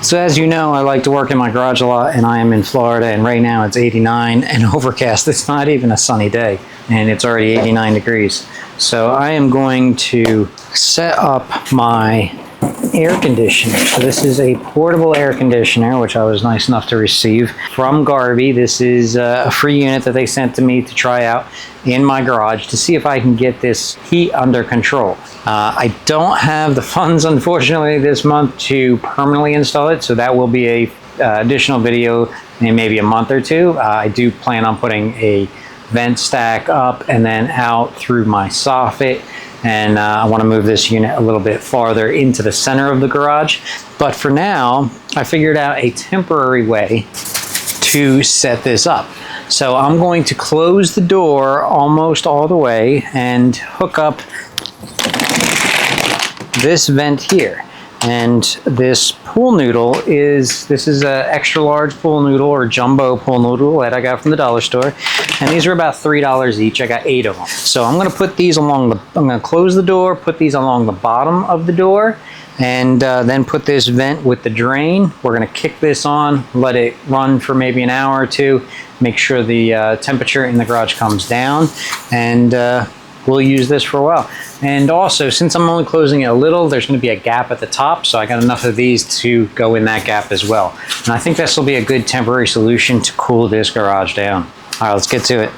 So as you know, I like to work in my garage a lot, and I am in Florida, and right now it's 89 and overcast. It's not even a sunny day, and it's already 89 degrees. So I am going to set up my air conditioner. So this is a portable air conditioner, which I was nice enough to receive from Garvee. This is a free unit that they sent to me to try out in my garage to see if I can get this heat under control. I don't have the funds, unfortunately, this month to permanently install it, so that will be a additional video in maybe a month or two. I do plan on putting a vent stack up and then out through my soffit, and I want to move this unit a little bit farther into the center of the garage. But for now, I figured out a temporary way to set this up. So I'm going to close the door almost all the way and hook up this vent here. And this pool noodle this is an extra large pool noodle, or jumbo pool noodle, that I got from the dollar store. And these are about $3 each. I got 8 of them. So I'm going to put these I'm going to close the door, put these along the bottom of the door, and then put this vent with the drain. We're going to kick this on, let it run for maybe an hour or two, make sure the temperature in the garage comes down, and we'll use this for a while. And also, since I'm only closing it a little, there's going to be a gap at the top, so I got enough of these to go in that gap as well. And I think this will be a good temporary solution to cool this garage down. All right, let's get to it.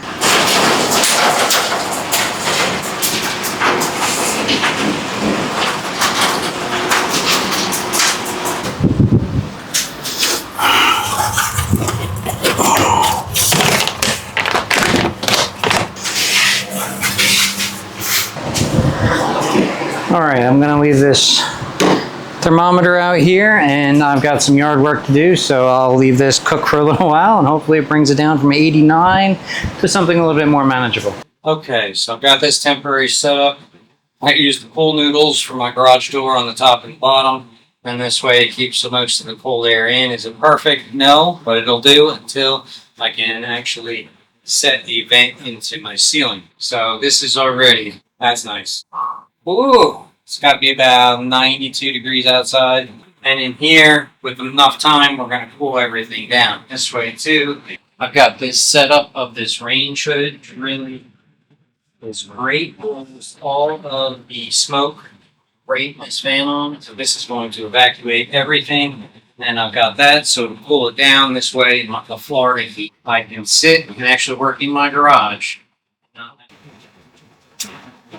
All right, I'm gonna leave this thermometer out here, and I've got some yard work to do, so I'll leave this cook for a little while, and hopefully it brings it down from 89 to something a little bit more manageable. Okay, so I've got this temporary setup. I use the pool noodles for my garage door on the top and bottom, and this way it keeps the most of the cold air in. Is it perfect? No, but it'll do until I can actually set the vent into my ceiling. So this is already, that's nice. Ooh, it's got to be about 92 degrees outside. And in here, with enough time, we're going to cool everything down this way too. I've got this setup of this range hood, which really is great. Almost all of the smoke right this fan on. So this is going to evacuate everything. And I've got that, so to cool it down this way, the Florida heat, I can sit and actually work in my garage.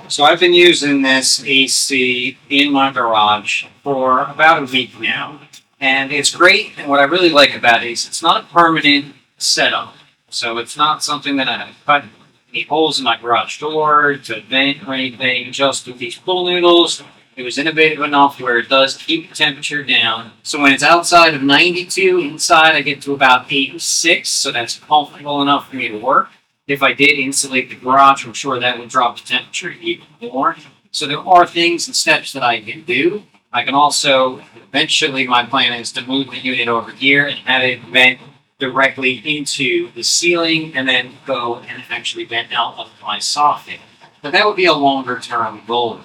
So I've been using this AC in my garage for about a week now, and it's great. And what I really like about it is it's not a permanent setup. So it's not something that I cut any holes in my garage door to vent or anything. Just with these pool noodles, it was innovative enough where it does keep the temperature down. So when it's outside of 92, inside I get to about 86, so that's comfortable enough for me to work. If I did insulate the garage, I'm sure that would drop the temperature even more. So there are things and steps that I can do. I can also, eventually my plan is to move the unit over here and have it vent directly into the ceiling and then go and actually vent out of my soffit. But that would be a longer term goal.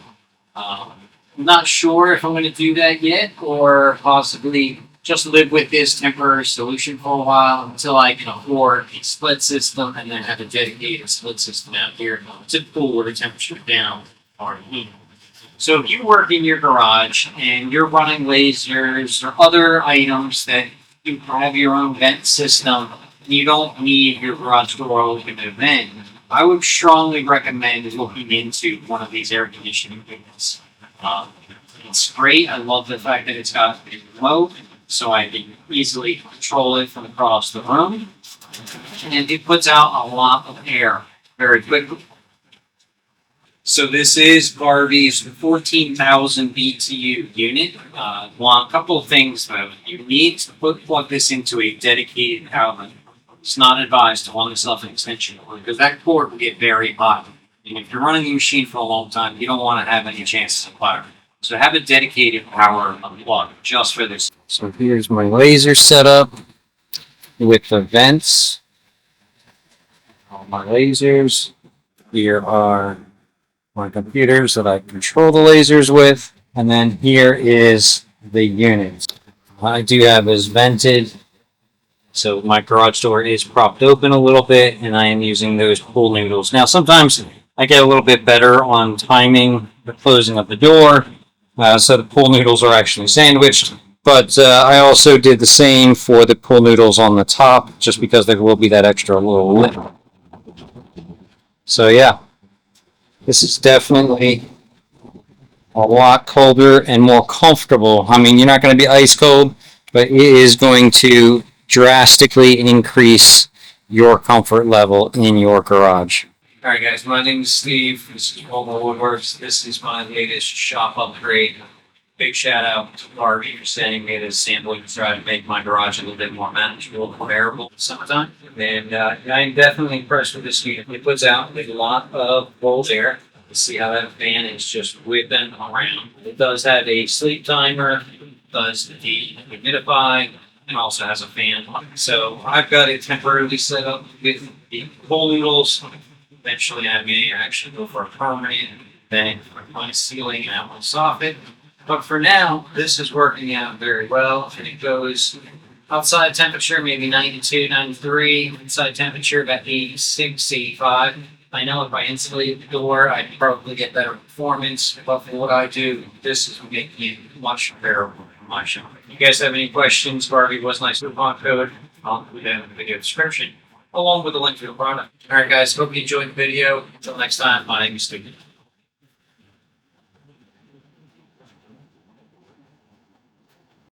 I'm not sure if I'm going to do that yet, or possibly just live with this temporary solution for a while until I can afford a split system and then have a dedicated split system out here to cool the temperature down or heat. So if you work in your garage and you're running lasers or other items that you have your own vent system, and you don't need your garage door open to vent, I would strongly recommend looking into one of these air conditioning units. It's great. I love the fact that it's got a remote, so I can easily control it from across the room. And it puts out a lot of air very quickly. So this is Garvee's 14,000 BTU unit. Well, a couple of things though. You need to plug this into a dedicated outlet. It's not advised to run this off an extension cord because that cord will get very hot. And if you're running the machine for a long time, you don't want to have any chances of fire. So have a dedicated power plug just for this. So here's my laser setup with the vents. All my lasers. Here are my computers that I control the lasers with. And then here is the unit. I do have is vented. So my garage door is propped open a little bit, and I am using those pool noodles. Now, sometimes I get a little bit better on timing the closing of the door, so the pool noodles are actually sandwiched. But I also did the same for the pool noodles on the top, just because there will be that extra little lip. So yeah, this is definitely a lot colder and more comfortable. I mean, you're not going to be ice cold, but it is going to drastically increase your comfort level in your garage. All right, guys, my name is Steve. This is WilmerWoodworks. This is my latest shop upgrade. Big shout out to Garvee for sending me this sample to try to make my garage a little bit more manageable and bearable in the summertime. And I'm definitely impressed with this unit. It puts out a lot of cold air. You see how that fan is just whipping around. It does have a sleep timer, does dehumidify, and also has a fan. So I've got it temporarily set up with the pool noodles. Eventually I may actually go for a permanent thing for my ceiling and I will soffit. But for now, this is working out very well, and it goes outside temperature maybe 92, 93, inside temperature about 86, 85. I know if I insulate the door, I'd probably get better performance, but for what I do, this is making it much bearable in my shop. If you guys have any questions, Garvee was nice coupon code. I'll include that in the video description, along with a link to the product. All right, guys, hope you enjoyed the video. Until next time, my name is Steve.